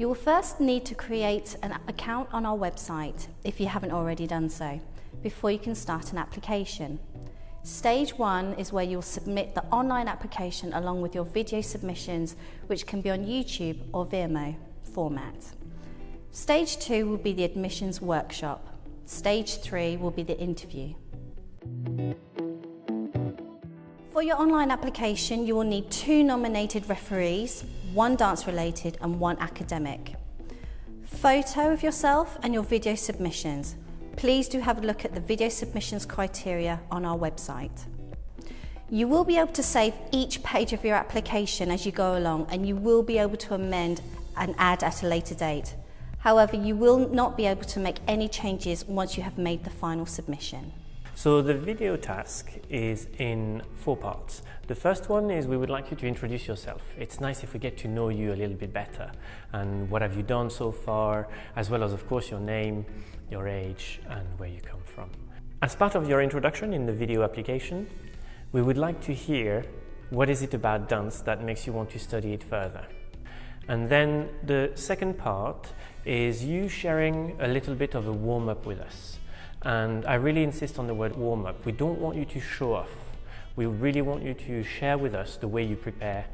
You will first need to create an account on our website if you haven't already done so, before you can start an application. Stage 1 is where you'll submit the online application along with your video submissions, which can be on YouTube or Vimeo format. Stage 2 will be the admissions workshop. Stage 3 will be the interview. For your online application, you will need 2 nominated referees, 1 dance related and 1 academic. Photo of yourself and your video submissions. Please do have a look at the video submissions criteria on our website. You will be able to save each page of your application as you go along, and you will be able to amend and add at a later date. However, you will not be able to make any changes once you have made the final submission. So the video task is in 4 parts. The first one is we would like you to introduce yourself. It's nice if we get to know you a little bit better, and what have you done so far, as well as of course your name, your age and where you come from. As part of your introduction in the video application, we would like to hear what is it about dance that makes you want to study it further. And then the second part is you sharing a little bit of a warm-up with us. And I really insist on the word warm-up. We don't want you to show off. We really want you to share with us the way you prepare.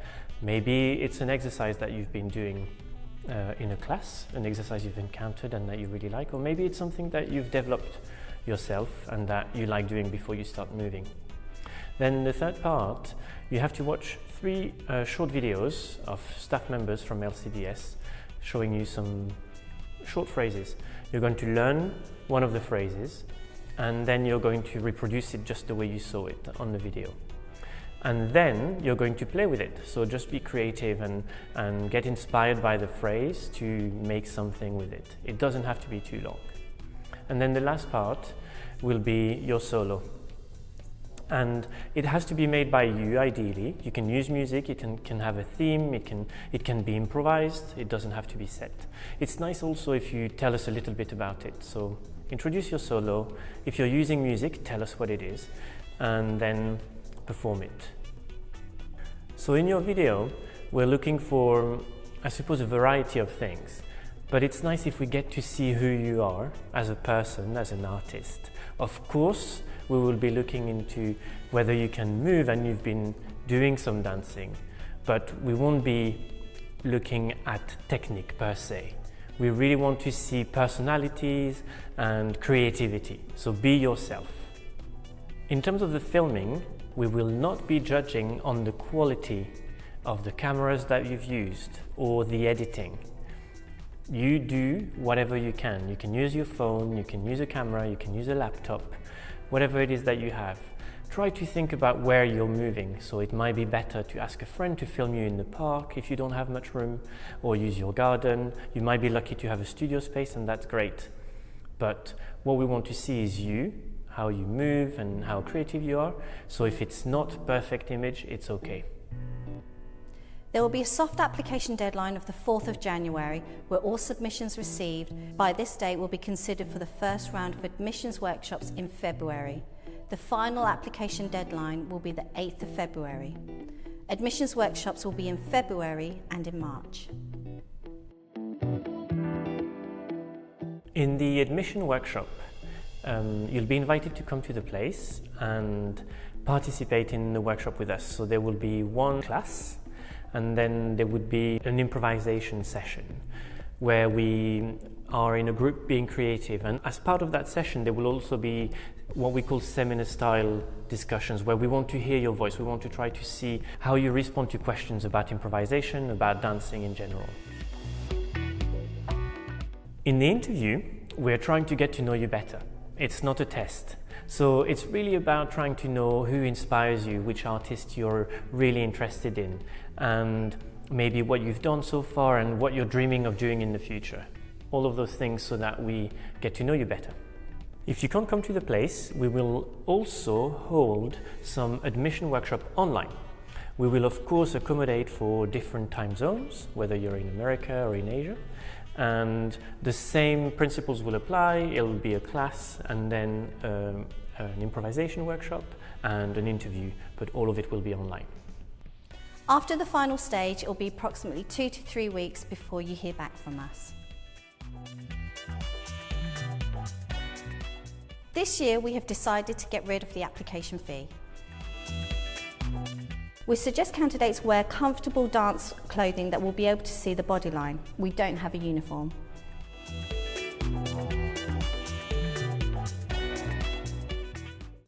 Maybe it's an exercise that you've been doing in a class, an exercise you've encountered and that you really like, or maybe it's something that you've developed yourself and that you like doing before you start moving. Then the third part, you have to watch 3 short videos of staff members from LCDS showing you some short phrases. You're going to learn one of the phrases and then you're going to reproduce it just the way you saw it on the video. And then you're going to play with it. So just be creative and get inspired by the phrase to make something with it. It doesn't have to be too long. And then the last part will be your solo. And it has to be made by you, ideally. You can use music, it can have a theme, it can be improvised, it doesn't have to be set. It's nice also if you tell us a little bit about it. So introduce your solo. If you're using music, tell us what it is, and then perform it. So in your video, we're looking for, I suppose, a variety of things. But it's nice if we get to see who you are as a person, as an artist. Of course, we will be looking into whether you can move and you've been doing some dancing, but we won't be looking at technique per se. We really want to see personalities and creativity, so be yourself. In terms of the filming, we will not be judging on the quality of the cameras that you've used or the editing. You do whatever you can. You can use your phone, you can use a camera, you can use a laptop, whatever it is that you have. Try to think about where you're moving. So it might be better to ask a friend to film you in the park if you don't have much room, or use your garden. You might be lucky to have a studio space, and that's great. But what we want to see is you, how you move and how creative you are. So if it's not perfect image, it's okay. There will be a soft application deadline of the 4th of January, where all submissions received by this date will be considered for the first round of admissions workshops in February. The final application deadline will be the 8th of February. Admissions workshops will be in February and in March. In the admission workshop, you'll be invited to come to the place and participate in the workshop with us. So there will be 1 class, and then there would be an improvisation session where we are in a group being creative, and as part of that session there will also be what we call seminar style discussions, where we want to hear your voice. We want to try to see how you respond to questions about improvisation, about dancing in general. In the interview, we're trying to get to know you better. It's not a test. So it's really about trying to know who inspires you, which artist you're really interested in, and maybe what you've done so far and what you're dreaming of doing in the future. All of those things so that we get to know you better. If you can't come to the place, we will also hold some admission workshop online. We will of course accommodate for different time zones, whether you're in America or in Asia. And the same principles will apply. It will be a class and then an improvisation workshop and an interview, but all of it will be online. After the final stage, it will be approximately 2 to 3 weeks before you hear back from us. This year we have decided to get rid of the application fee. We suggest candidates wear comfortable dance clothing that will be able to see the bodyline. We don't have a uniform.